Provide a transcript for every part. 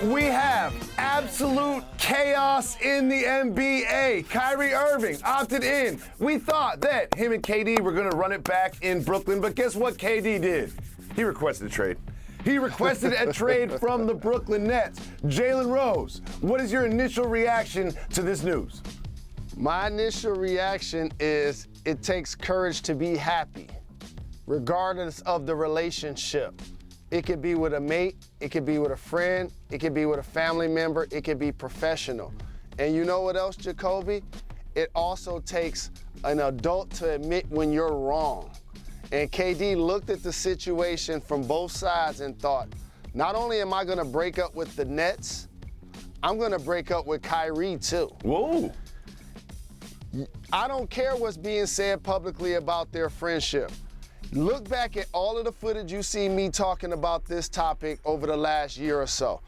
We have absolute chaos in the NBA. Kyrie Irving opted in. We thought that him and KD were going to run it back in Brooklyn, but guess what KD did? He requested a trade. He requested a trade from the Brooklyn Nets. Jalen Rose, what is your initial reaction to this news? My initial reaction is it takes courage to be happy, regardless of the relationship. It could be with a mate, it could be with a friend, it could be with a family member, it could be professional. And you know what else, Jacoby? It also takes an adult to admit when you're wrong. And KD looked at the situation from both sides and thought, not only am I gonna break up with the Nets, I'm gonna break up with Kyrie too. Whoa. I don't care what's being said publicly about their friendship. Look back at all of the footage you see me talking about this topic over the last year or so.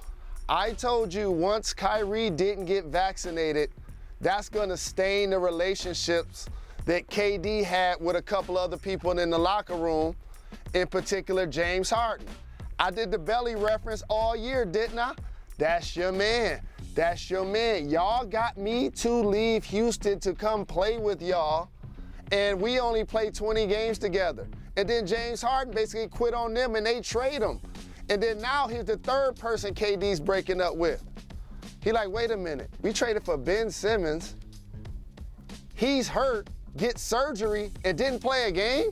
I told you once Kyrie didn't get vaccinated, that's gonna stain the relationships that KD had with a couple other people in the locker room, in particular James Harden. I did the belly reference all year, didn't I? That's your man. That's your man. Y'all got me to leave Houston to come play with y'all, and we only played 20 games together. And then James Harden basically quit on them and they trade him. And then now here's the third person KD's breaking up with. He like, wait a minute, we traded for Ben Simmons. He's hurt, gets surgery, and didn't play a game?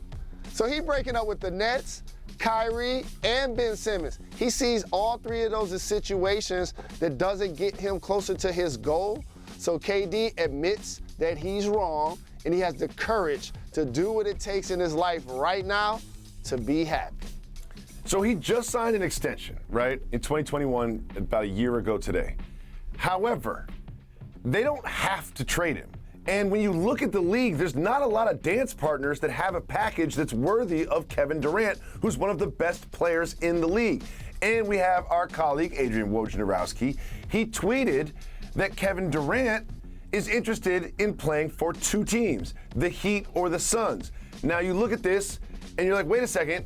So he breaking up with the Nets, Kyrie, and Ben Simmons. He sees all three of those as situations that doesn't get him closer to his goal. So KD admits that he's wrong, and he has the courage to do what it takes in his life right now to be happy. So he just signed an extension, right, in 2021, about a year ago today. However, they don't have to trade him. And when you look at the league, there's not a lot of dance partners that have a package that's worthy of Kevin Durant, who's one of the best players in the league. And we have our colleague, Adrian Wojnarowski. He tweeted that Kevin Durant is interested in playing for two teams, the Heat or the Suns. Now you look at this and you're like, wait a second,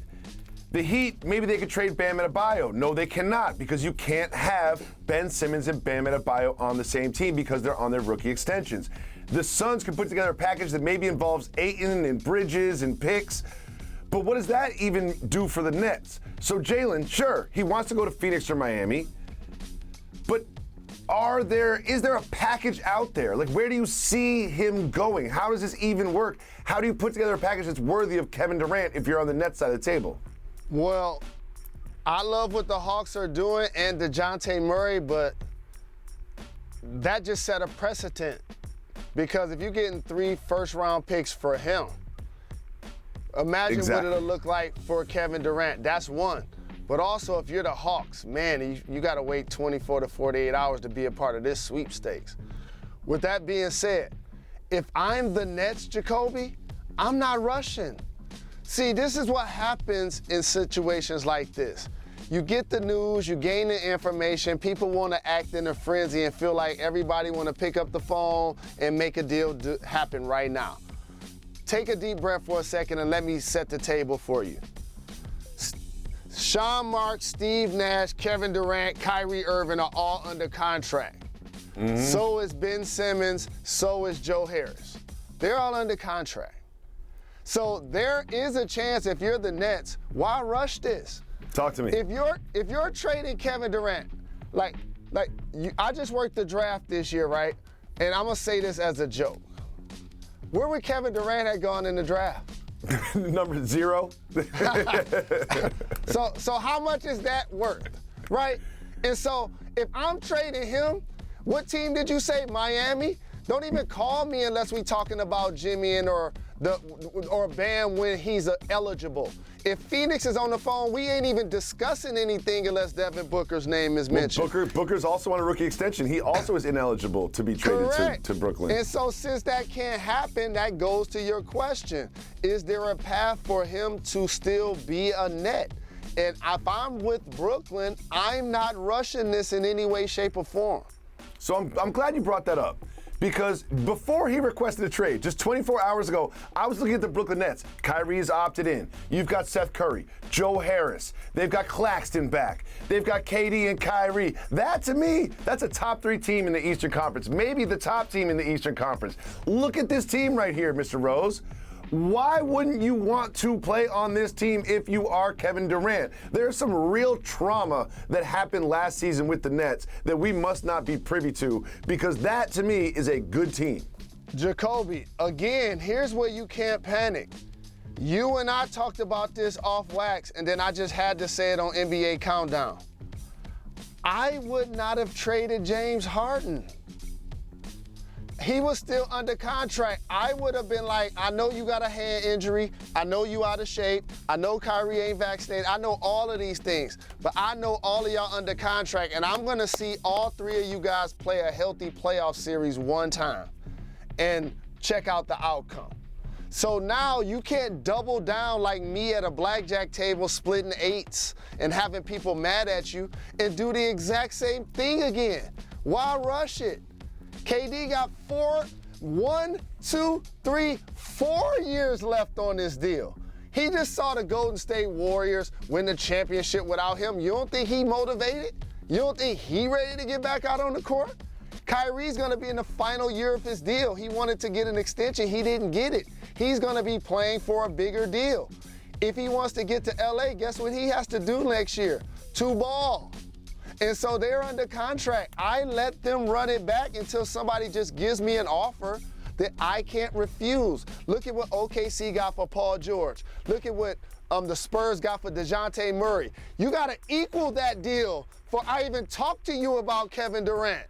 the Heat, maybe they could trade Bam Adebayo. No, they cannot, because you can't have Ben Simmons and Bam Adebayo on the same team because they're on their rookie extensions. The Suns could put together a package that maybe involves Ayton and Bridges and picks, but what does that even do for the Nets? So Jalen, sure, he wants to go to Phoenix or Miami, but is there a package out there? Like, where do you see him going? How does this even work? How do you put together a package that's worthy of Kevin Durant if you're on the Nets side of the table? Well, I love what the Hawks are doing and DeJounte Murray, but that just set a precedent. Because if you're getting 3 first-round picks for him, imagine what it'll look like for Kevin Durant. That's one. But also, if you're the Hawks, man, you got to wait 24 to 48 hours to be a part of this sweepstakes. With that being said, if I'm the Nets, Jacoby, I'm not rushing. See, this is what happens in situations like this. You get the news, you gain the information, people want to act in a frenzy and feel like everybody want to pick up the phone and make a deal happen right now. Take a deep breath for a second and let me set the table for you. Sean Marks, Steve Nash, Kevin Durant, Kyrie Irving are all under contract. Mm-hmm. So is Ben Simmons, so is Joe Harris. They're all under contract. So there is a chance, if you're the Nets, why rush this? Talk to me. If you're trading Kevin Durant, I just worked the draft this year, right? And I'm gonna say this as a joke. Where would Kevin Durant have gone in the draft? Number 0. So how much is that worth, right? And so if I'm trading him, what team did you say? Miami? Don't even call me unless we talking about Jimmy or Bam when he's eligible. If Phoenix is on the phone, we ain't even discussing anything unless Devin Booker's name is mentioned. Booker's also on a rookie extension. He also is ineligible to be traded to Brooklyn. And so since that can't happen, that goes to your question. Is there a path for him to still be a Net? And if I'm with Brooklyn, I'm not rushing this in any way, shape, or form. So I'm glad you brought that up, Because before he requested a trade, just 24 hours ago, I was looking at the Brooklyn Nets. Kyrie's opted in. You've got Seth Curry, Joe Harris. They've got Claxton back. They've got KD and Kyrie. That, to me, that's a top 3 team in the Eastern Conference. Maybe the top team in the Eastern Conference. Look at this team right here, Mr. Rose. Why wouldn't you want to play on this team if you are Kevin Durant? There's some real trauma that happened last season with the Nets that we must not be privy to, because that, to me, is a good team. Jacoby, again, here's where you can't panic. You and I talked about this off wax, and then I just had to say it on NBA Countdown. I would not have traded James Harden. He was still under contract. I would have been like, I know you got a hand injury. I know you out of shape. I know Kyrie ain't vaccinated. I know all of these things. But I know all of y'all under contract, and I'm going to see all 3 of you guys play a healthy playoff series one time and check out the outcome. So now you can't double down like me at a blackjack table splitting 8s and having people mad at you and do the exact same thing again. Why rush it? KD got 4 years left on this deal. He just saw the Golden State Warriors win the championship without him. You don't think he motivated? You don't think he ready to get back out on the court? Kyrie's gonna be in the final year of his deal. He wanted to get an extension, he didn't get it. He's gonna be playing for a bigger deal. If he wants to get to LA, guess what he has to do next year? To ball. And so they're under contract. I let them run it back until somebody just gives me an offer that I can't refuse. Look at what OKC got for Paul George. Look at what the Spurs got for DeJounte Murray. You got to equal that deal before I even talk to you about Kevin Durant.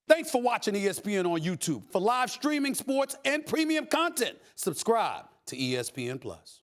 Thanks for watching ESPN on YouTube. For live streaming sports and premium content, subscribe to ESPN+.